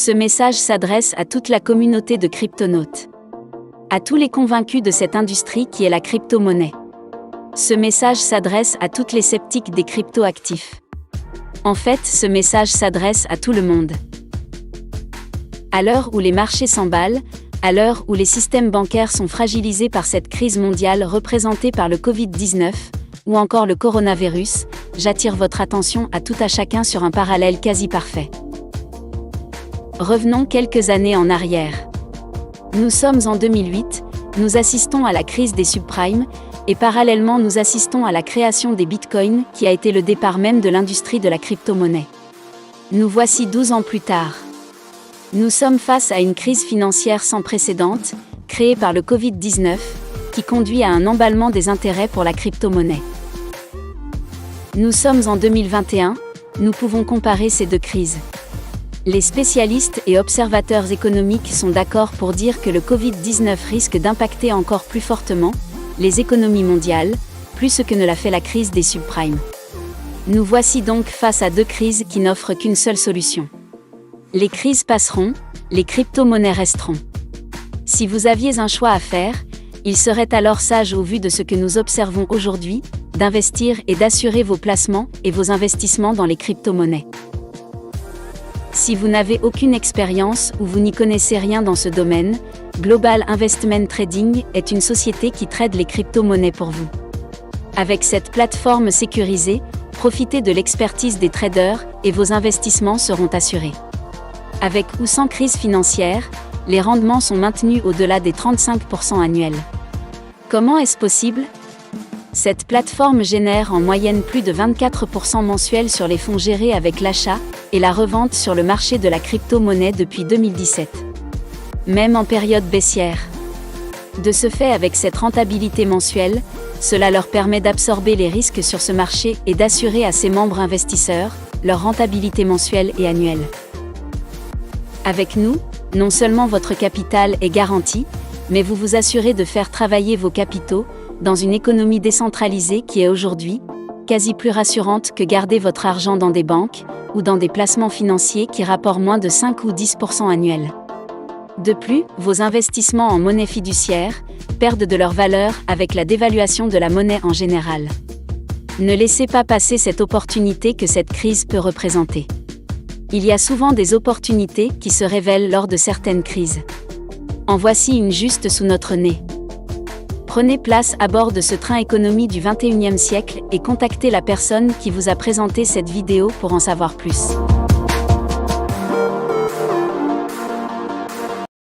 Ce message s'adresse à toute la communauté de cryptonautes. À tous les convaincus de cette industrie qui est la crypto-monnaie. Ce message s'adresse à toutes les sceptiques des crypto-actifs. En fait, ce message s'adresse à tout le monde. À l'heure où les marchés s'emballent, à l'heure où les systèmes bancaires sont fragilisés par cette crise mondiale représentée par le Covid-19, ou encore le coronavirus, j'attire votre attention à tout à chacun sur un parallèle quasi parfait. Revenons quelques années en arrière. Nous sommes en 2008, nous assistons à la crise des subprimes, et parallèlement nous assistons à la création des bitcoins qui a été le départ même de l'industrie de la crypto-monnaie. Nous voici 12 ans plus tard. Nous sommes face à une crise financière sans précédent, créée par le Covid-19, qui conduit à un emballement des intérêts pour la crypto-monnaie. Nous sommes en 2021, nous pouvons comparer ces deux crises. Les spécialistes et observateurs économiques sont d'accord pour dire que le Covid-19 risque d'impacter encore plus fortement les économies mondiales, plus que ne l'a fait la crise des subprimes. Nous voici donc face à deux crises qui n'offrent qu'une seule solution. Les crises passeront, les crypto-monnaies resteront. Si vous aviez un choix à faire, il serait alors sage au vu de ce que nous observons aujourd'hui, d'investir et d'assurer vos placements et vos investissements dans les crypto-monnaies. Si vous n'avez aucune expérience ou vous n'y connaissez rien dans ce domaine, Global Investment Trading est une société qui trade les crypto-monnaies pour vous. Avec cette plateforme sécurisée, profitez de l'expertise des traders et vos investissements seront assurés. Avec ou sans crise financière, les rendements sont maintenus au-delà des 35% annuels. Comment est-ce possible ? Cette plateforme génère en moyenne plus de 24% mensuels sur les fonds gérés avec l'achat et la revente sur le marché de la crypto-monnaie depuis 2017. Même en période baissière. De ce fait, avec cette rentabilité mensuelle, cela leur permet d'absorber les risques sur ce marché et d'assurer à ses membres investisseurs leur rentabilité mensuelle et annuelle. Avec nous, non seulement votre capital est garanti, mais vous vous assurez de faire travailler vos capitaux dans une économie décentralisée qui est aujourd'hui quasi plus rassurante que garder votre argent dans des banques ou dans des placements financiers qui rapportent moins de 5 ou 10% annuels. De plus, vos investissements en monnaie fiduciaire perdent de leur valeur avec la dévaluation de la monnaie en général. Ne laissez pas passer cette opportunité que cette crise peut représenter. Il y a souvent des opportunités qui se révèlent lors de certaines crises. En voici une juste sous notre nez. Prenez place à bord de ce train économie du 21e siècle et contactez la personne qui vous a présenté cette vidéo pour en savoir plus.